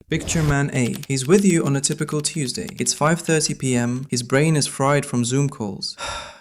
Picture man A. He's with you on a typical Tuesday. It's 5:30 p.m. His brain is fried from Zoom calls.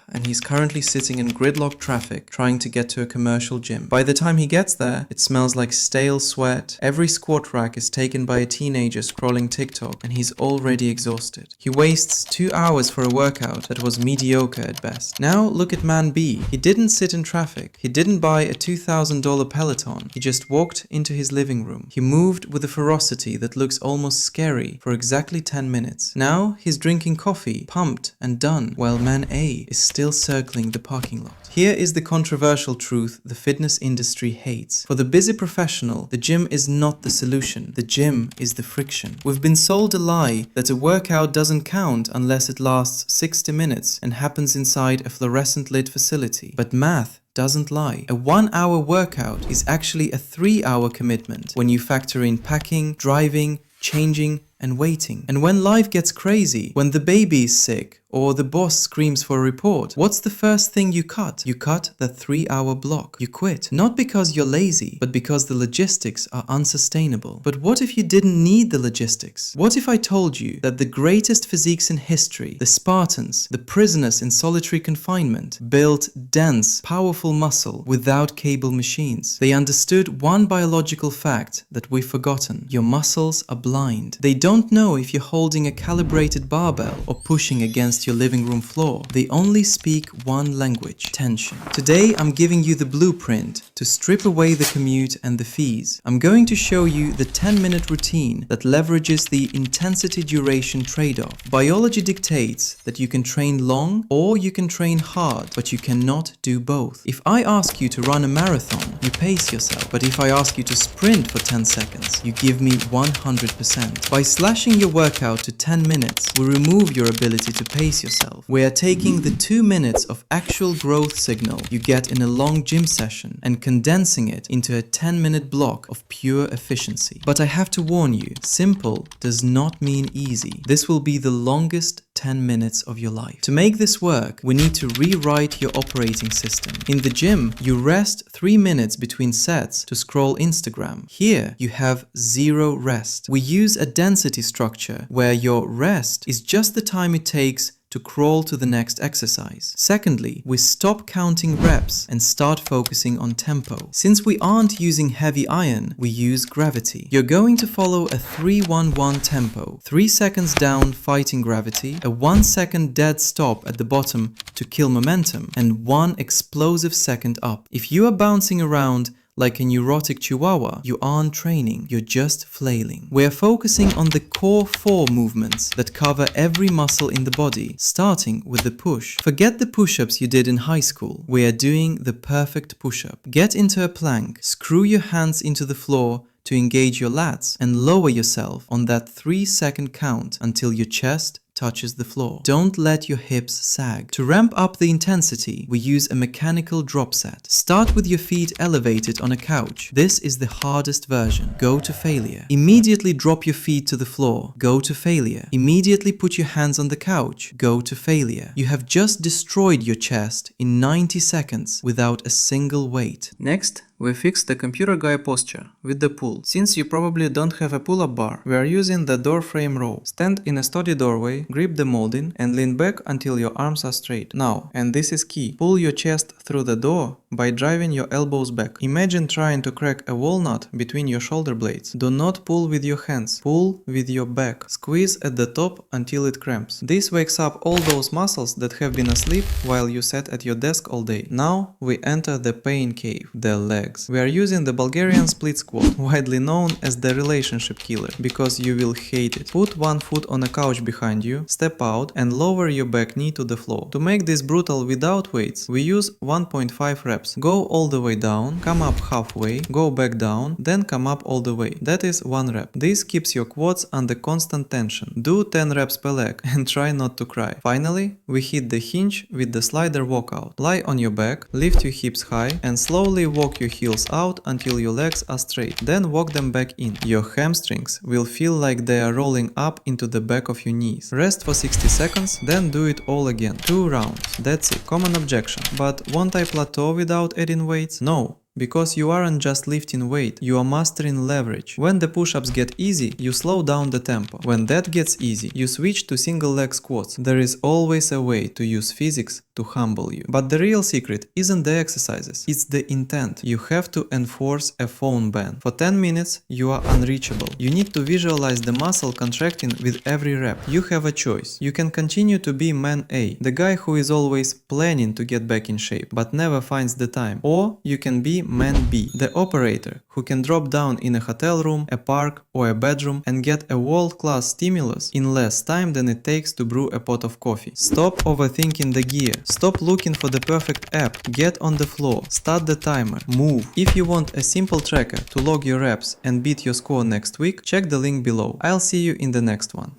And he's currently sitting in gridlock traffic trying to get to a commercial gym. By the time he gets there, it smells like stale sweat, every squat rack is taken by a teenager scrolling TikTok, and he's already exhausted. He wastes 2 hours for a workout that was mediocre at best. Now look at man B. He didn't sit in traffic. He didn't buy a $2,000 Peloton. He just walked into his living room. He moved with a ferocity that looks almost scary for exactly 10 minutes. Now he's drinking coffee, pumped and done, while man A is still circling the parking lot. Here is the controversial truth the fitness industry hates. For the busy professional, the gym is not the solution. The gym is the friction. We've been sold a lie that a workout doesn't count unless it lasts 60 minutes and happens inside a fluorescent lit facility. But math doesn't lie. A 1-hour workout is actually a 3-hour commitment when you factor in packing, driving, changing, and waiting. And when life gets crazy, when the baby is sick, or the boss screams for a report, what's the first thing you cut? You cut that 3-hour block. You quit. Not because you're lazy, but because the logistics are unsustainable. But what if you didn't need the logistics? What if I told you that the greatest physiques in history, the Spartans, the prisoners in solitary confinement, built dense, powerful muscle without cable machines? They understood one biological fact that we've forgotten. Your muscles are blind. They don't know if you're holding a calibrated barbell or pushing against your living room floor. They only speak one language: tension. Today I'm giving you the blueprint to strip away the commute and the fees. I'm going to show you the 10-minute routine that leverages the intensity duration trade-off. Biology dictates that you can train long or you can train hard, but you cannot do both. If I ask you to run a marathon, you pace yourself. But if I ask you to sprint for 10 seconds, you give me 100%. By slashing your workout to 10 minutes, we remove your ability to pace yourself. We are taking the 2 minutes of actual growth signal you get in a long gym session and condensing it into a 10-minute block of pure efficiency. But I have to warn you, simple does not mean easy. This will be the longest 10 minutes of your life. To make this work, we need to rewrite your operating system. In the gym, you rest 3 minutes between sets to scroll Instagram. Here, you have 0 rest. We use a density structure where your rest is just the time it takes to crawl to the next exercise. Secondly, we stop counting reps and start focusing on tempo. Since we aren't using heavy iron, we use gravity. You're going to follow a 3-1-1 tempo. 3 seconds down fighting gravity, a 1 second dead stop at the bottom to kill momentum, and 1 explosive second up. If you are bouncing around like a neurotic chihuahua, you aren't training, you're just flailing. We are focusing on the core 4 movements that cover every muscle in the body, starting with the push. Forget the push-ups you did in high school. We are doing the perfect push-up. Get into a plank, screw your hands into the floor to engage your lats, and lower yourself on that 3-second count until your chest touches the floor. Don't let your hips sag. To ramp up the intensity, we use a mechanical drop set. Start with your feet elevated on a couch. This is the hardest version. Go to failure. Immediately drop your feet to the floor. Go to failure. Immediately put your hands on the couch. Go to failure. You have just destroyed your chest in 90 seconds without a single weight. Next, we fix the computer guy posture with the pull. Since you probably don't have a pull-up bar, we are using the Doorframe Row. Stand in a sturdy doorway, grip the molding, and lean back until your arms are straight. Now, and this is key, pull your chest through the door by driving your elbows back. Imagine trying to crack a walnut between your shoulder blades. Do not pull with your hands, pull with your back. Squeeze at the top until it cramps. This wakes up all those muscles that have been asleep while you sat at your desk all day. Now we enter the pain cave, the leg. We are using the Bulgarian Split Squat, widely known as the relationship killer, because you will hate it. Put 1 foot on a couch behind you, step out and lower your back knee to the floor. To make this brutal without weights, we use 1.5 reps. Go all the way down, come up halfway, go back down, then come up all the way. That is 1 rep. This keeps your quads under constant tension. Do 10 reps per leg and try not to cry. Finally, we hit the hinge with the Slider Walkout. Lie on your back, lift your hips high and slowly walk your heels out until your legs are straight. Then walk them back in. Your hamstrings will feel like they are rolling up into the back of your knees. Rest for 60 seconds, then do it all again. 2 rounds. That's it. Common objection. But won't I plateau without adding weights? No. Because you aren't just lifting weight, you are mastering leverage. When the push-ups get easy, you slow down the tempo. When that gets easy, you switch to single leg squats. There is always a way to use physics to humble you. But the real secret isn't the exercises, it's the intent. You have to enforce a phone ban. For 10 minutes, you are unreachable. You need to visualize the muscle contracting with every rep. You have a choice. You can continue to be man A, the guy who is always planning to get back in shape, but never finds the time. Or you can be man B, the operator, who can drop down in a hotel room, a park, or a bedroom and get a world-class stimulus in less time than it takes to brew a pot of coffee. Stop overthinking the gear. Stop looking for the perfect app. Get on the floor. Start the timer. Move. If you want a simple tracker to log your reps and beat your score next week, check the link below. I'll see you in the next one.